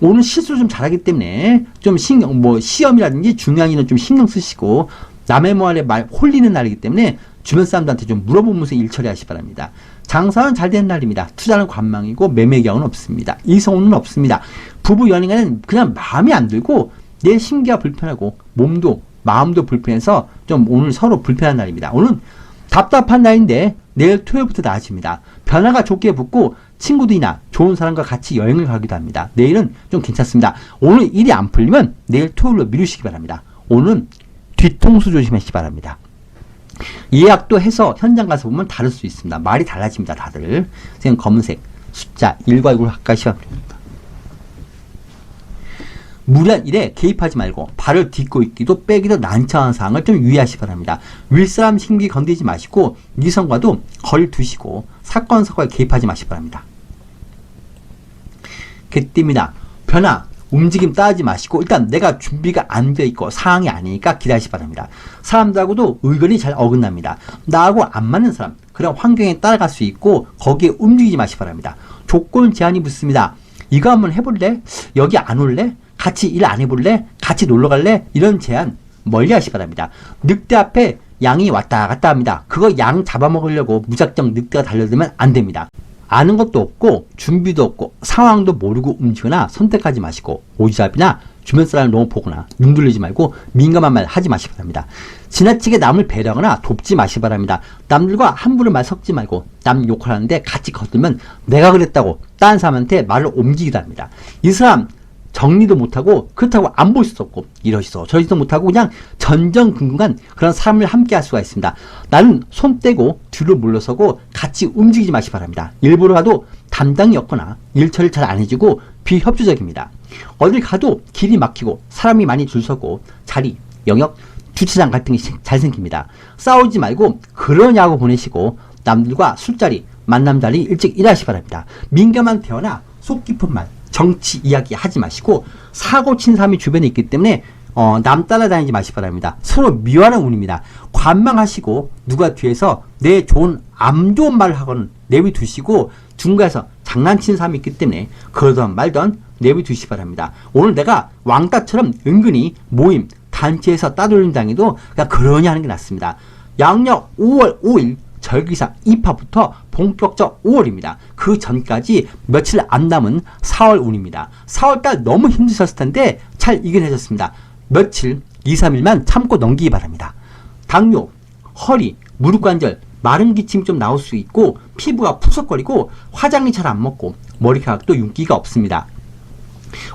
오늘 실수를 좀 잘하기 때문에 좀 시험이라든지 중요한 일은 좀 신경 쓰시고 남의 말 홀리는 날이기 때문에 주변 사람들한테 좀 물어보면서 일 처리하시기 바랍니다. 장사는 잘 되는 날입니다. 투자는 관망이고 매매 경우는 없습니다. 이성운은 없습니다. 부부 연인간은 그냥 마음이 안 들고 내 심기가 불편하고 몸도 마음도 불편해서 좀 오늘 서로 불편한 날입니다. 오늘은 답답한 날인데 내일 토요일부터 나아집니다. 변화가 좋게 붙고 친구들이나 좋은 사람과 같이 여행을 가기도 합니다. 내일은 좀 괜찮습니다. 오늘 일이 안 풀리면 내일 토요일로 미루시기 바랍니다. 오늘은 뒤통수 조심하시기 바랍니다. 예약도 해서 현장 가서 보면 다를 수 있습니다. 말이 달라집니다. 다들. 지금 검은색 숫자 1과 2를 가까이 시작합니다. 무리한 일에 개입하지 말고 발을 딛고 있기도 빼기도 난처한 사항을 좀 유의하시기 바랍니다. 윗사람 심기 건드리지 마시고 이성과도 거리를 두시고 사건 사고에 개입하지 마시기 바랍니다. 개띠입니다. 변화, 움직임 따르지 마시고 일단 내가 준비가 안 되어 있고 상황이 아니니까 기다리시기 바랍니다. 사람들하고도 의견이 잘 어긋납니다. 나하고 안 맞는 사람, 그런 환경에 따라갈 수 있고 거기에 움직이지 마시기 바랍니다. 조건 제한이 붙습니다. 이거 한번 해볼래? 여기 안 올래? 같이 일 안 해볼래? 같이 놀러 갈래? 이런 제안 멀리 하시기 바랍니다. 늑대 앞에 양이 왔다 갔다 합니다. 그거 양 잡아먹으려고 무작정 늑대가 달려들면 안 됩니다. 아는 것도 없고 준비도 없고 상황도 모르고 움직이거나 선택하지 마시고 오지랖이나 주변 사람을 너무 보거나 눈 돌리지 말고 민감한 말 하지 마시기 바랍니다. 지나치게 남을 배려하거나 돕지 마시기 바랍니다. 남들과 함부로 말 섞지 말고 남 욕하는데 같이 거들면 내가 그랬다고 다른 사람한테 말을 옮기기도 합니다. 이 사람 정리도 못하고 그렇다고 안 볼 수도 없고 이러시소 저러시도 못하고 그냥 전전긍긍한 그런 삶을 함께 할 수가 있습니다. 나는 손 떼고 뒤로 물러서고 같이 움직이지 마시기 바랍니다. 일부러라도 담당이 없거나 일 처리를 잘 안 해주고 비협조적입니다. 어딜 가도 길이 막히고 사람이 많이 줄 서고 자리, 영역, 주차장 갈등이 잘 생깁니다. 싸우지 말고 그러냐고 보내시고 남들과 술자리, 만남자리 일찍 일하시기 바랍니다. 민감한 대화나 속 깊은 말 정치 이야기 하지 마시고 사고 친 사람이 주변에 있기 때문에 남 따라다니지 마시기 바랍니다. 서로 미워하는 운입니다. 관망하시고 누가 뒤에서 내 안 좋은 말을 하거나 내비두시고 중간에서 장난치는 사람이 있기 때문에 그러던 말던 내비두시기 바랍니다. 오늘 내가 왕따처럼 은근히 모임 단체에서 따돌림 당해도 그냥 그러냐 하는 게 낫습니다. 양력 5월 5일 절기상 2파부터 본격적 5월입니다. 그 전까지 며칠 안 남은 4월 운입니다. 4월달 너무 힘드셨을 텐데 잘 이겨내셨습니다. 며칠 2, 3일만 참고 넘기기 바랍니다. 당뇨, 허리, 무릎관절, 마른 기침이 좀 나올 수 있고 피부가 푸석거리고 화장이 잘 안 먹고 머리카락도 윤기가 없습니다.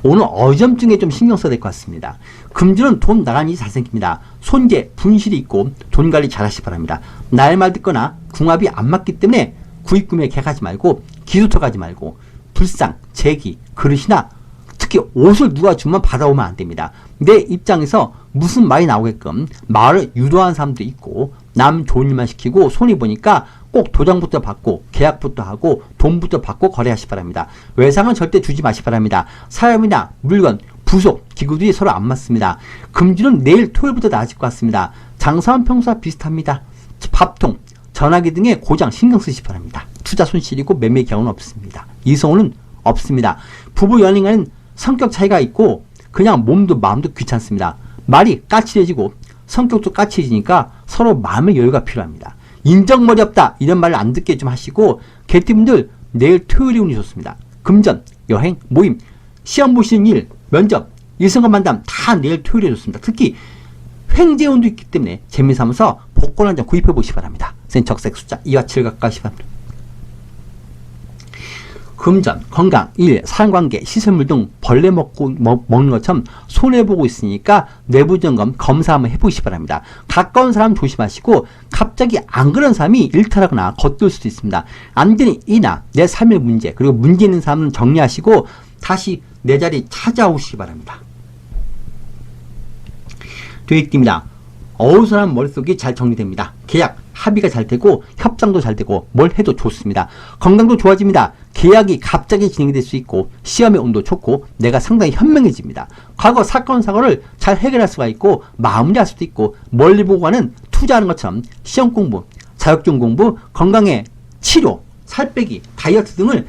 오늘 어지럼증에 좀 신경 써야 될 것 같습니다. 금주는 돈 나가는 일이 잘 생깁니다. 손재, 분실이 있고 돈 관리 잘 하시기 바랍니다. 날 말 듣거나 궁합이 안 맞기 때문에 구입 구매 계약하지 말고 기술터 가지 말고 불상, 제기, 그릇이나 특히 특히 옷을 누가 주면 받아오면 안 됩니다. 내 입장에서 무슨 말이 나오게끔 말을 유도하는 사람도 있고 남 좋은 일만 시키고 손해보니까 꼭 도장부터 받고 계약부터 하고 돈부터 받고 거래하시 바랍니다. 외상은 절대 주지 마시 바랍니다. 사람이나 물건, 부속, 기구들이 서로 안 맞습니다. 금주는 내일 토요일부터 나아질 것 같습니다. 장사원 평소와 비슷합니다. 밥통, 전화기 등의 고장 신경 쓰시 바랍니다. 투자 손실이고 매매 경우는 없습니다. 이성우는 없습니다. 부부 연인 간은 성격 차이가 있고 그냥 몸도 마음도 귀찮습니다. 말이 까칠해지고 성격도 까칠해지니까 서로 마음의 여유가 필요합니다. 인정머리 없다 이런 말을 안 듣게 좀 하시고 개띠분들 내일 토요일이 운이 좋습니다. 금전, 여행, 모임, 시험 보시는 일, 면접, 일성과 만남 다 내일 토요일에 좋습니다. 특히 횡재운도 있기 때문에 재미삼아서 복권 한 장 구입해 보시기 바랍니다. 적색 숫자 2와 7 가까이 바랍니다. 금전, 건강, 일, 사랑관계, 시설물 등 벌레 먹는 것처럼 손해보고 있으니까 내부 점검, 검사 한번 해보시기 바랍니다. 가까운 사람 조심하시고 갑자기 안 그런 사람이 일탈하거나 겉돌 수도 있습니다. 안 되는 이나 내 삶의 문제 그리고 문제 있는 사람은 정리하시고 다시 내 자리 찾아오시기 바랍니다. 되어있습니다. 어우선한 머릿속이 잘 정리됩니다. 계약, 합의가 잘 되고 협상도 잘 되고 뭘 해도 좋습니다. 건강도 좋아집니다. 계약이 갑자기 진행이 될 수 있고 시험의 운도 좋고 내가 상당히 현명해집니다. 과거 사건 사고를 잘 해결할 수가 있고 마무리할 수도 있고 멀리 보고 가는 투자하는 것처럼 시험 공부, 자격증 공부, 건강의 치료, 살 빼기, 다이어트 등을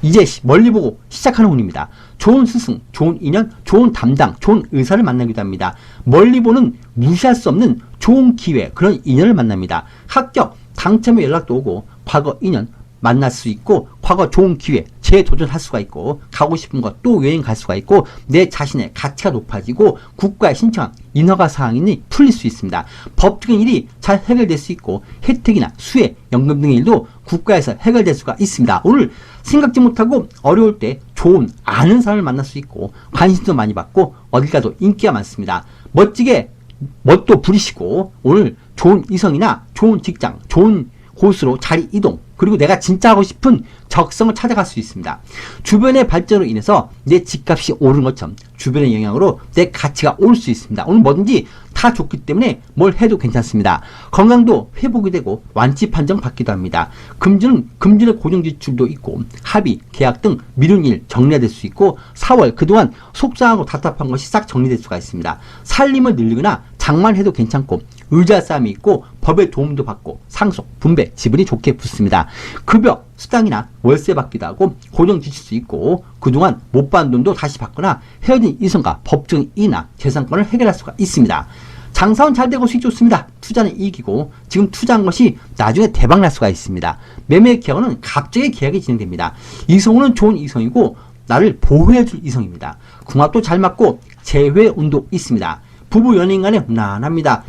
이제 멀리 보고 시작하는 운입니다. 좋은 스승, 좋은 인연, 좋은 담당, 좋은 의사를 만나기도 합니다. 멀리 보는 무시할 수 없는 좋은 기회, 그런 인연을 만납니다. 합격, 당첨의 연락도 오고 과거 인연 만날 수 있고 과거 좋은 기회, 재도전할 수가 있고 가고 싶은 것 또 여행 갈 수가 있고 내 자신의 가치가 높아지고 국가에 신청한 인허가 사항이 풀릴 수 있습니다. 법적인 일이 잘 해결될 수 있고 혜택이나 수혜, 연금 등의 일도 국가에서 해결될 수가 있습니다. 오늘 생각지 못하고 어려울 때 좋은 아는 사람을 만날 수 있고 관심도 많이 받고 어딜 가도 인기가 많습니다. 멋지게 멋도 부리시고 오늘 좋은 이성이나 좋은 직장, 좋은 곳으로 자리 이동 그리고 내가 진짜 하고 싶은 적성을 찾아갈 수 있습니다. 주변의 발전으로 인해서 내 집값이 오른 것처럼 주변의 영향으로 내 가치가 오를 수 있습니다. 오늘 뭐든지 다 좋기 때문에 뭘 해도 괜찮습니다. 건강도 회복이 되고 완치 판정 받기도 합니다. 금주는 금전의 고정 지출도 있고 합의, 계약 등 미룬 일 정리가 될 수 있고 4월 그동안 속상하고 답답한 것이 싹 정리될 수가 있습니다. 살림을 늘리거나 장만해도 괜찮고 의자 싸움이 있고 법의 도움도 받고 상속, 분배, 지분이 좋게 붙습니다. 급여, 수당이나 월세 받기도 하고 고정 지출 수 있고 그동안 못 받은 돈도 다시 받거나 헤어진 이성과 법적인 이나 재산권을 해결할 수가 있습니다. 장사는 잘 되고 수익 좋습니다. 투자는 이익이고 지금 투자한 것이 나중에 대박 날 수가 있습니다. 매매 계약은 갑자기 계약이 진행됩니다. 이성우는 좋은 이성이고 나를 보호해줄 이성입니다. 궁합도 잘 맞고 재회 운도 있습니다. 부부 연인 간에 무난합니다.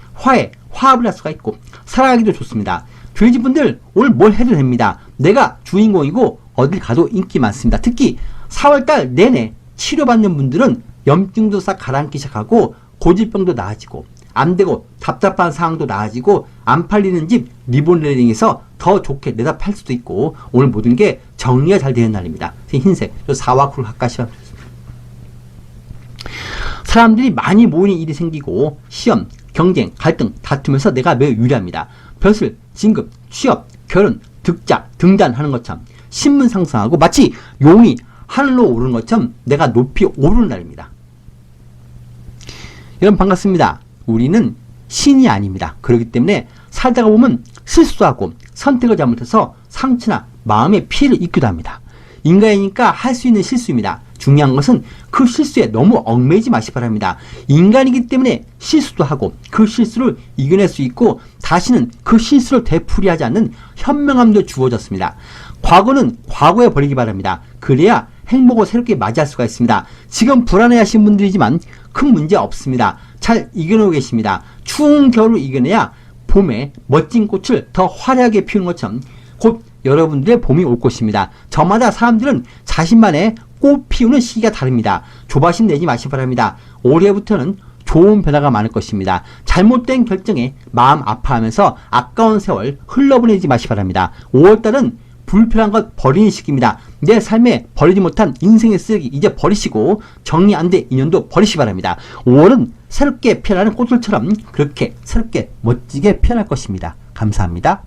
화합을 할 수가 있고 살아가기도 좋습니다. 돼지분들 오늘 뭘 해도 됩니다. 내가 주인공이고 어딜 가도 인기 많습니다. 특히 4월달 내내 치료받는 분들은 염증도 싹 가라앉기 시작하고 고질병도 나아지고 안되고 답답한 상황도 나아지고 안 팔리는 집 리본레딩에서 더 좋게 내다 팔 수도 있고 오늘 모든 게 정리가 잘 되는 날입니다. 흰색 4와 9를 가까이 하면 사람들이 많이 모이는 일이 생기고 시험, 경쟁, 갈등, 다투면서 내가 매우 유리합니다. 벼슬, 진급, 취업, 결혼, 득자, 등단하는 것처럼 신분 상승하고 마치 용이 하늘로 오르는 것처럼 내가 높이 오르는 날입니다. 여러분 반갑습니다. 우리는 신이 아닙니다. 그렇기 때문에 살다가 보면 실수하고 선택을 잘못해서 상처나 마음의 피해를 입기도 합니다. 인간이니까 할 수 있는 실수입니다. 중요한 것은 그 실수에 너무 얽매이지 마시 바랍니다. 인간이기 때문에 실수도 하고 그 실수를 이겨낼 수 있고 다시는 그 실수를 되풀이하지 않는 현명함도 주어졌습니다. 과거는 과거에 버리기 바랍니다. 그래야 행복을 새롭게 맞이할 수가 있습니다. 지금 불안해하신 분들이지만 큰 문제 없습니다. 잘 이겨내고 계십니다. 추운 겨울을 이겨내야 봄에 멋진 꽃을 더 화려하게 피우는 것처럼 곧 여러분들의 봄이 올 것입니다. 저마다 사람들은 자신만의 꽃 피우는 시기가 다릅니다. 조바심 내지 마시기 바랍니다. 올해부터는 좋은 변화가 많을 것입니다. 잘못된 결정에 마음 아파하면서 아까운 세월 흘러보내지 마시기 바랍니다. 5월달은 불편한 것 버리는 시기입니다. 내 삶에 버리지 못한 인생의 쓰레기 이제 버리시고 정리 안 된 인연도 버리시 바랍니다. 5월은 새롭게 피어나는 꽃들처럼 그렇게 새롭게 멋지게 피어날 것입니다. 감사합니다.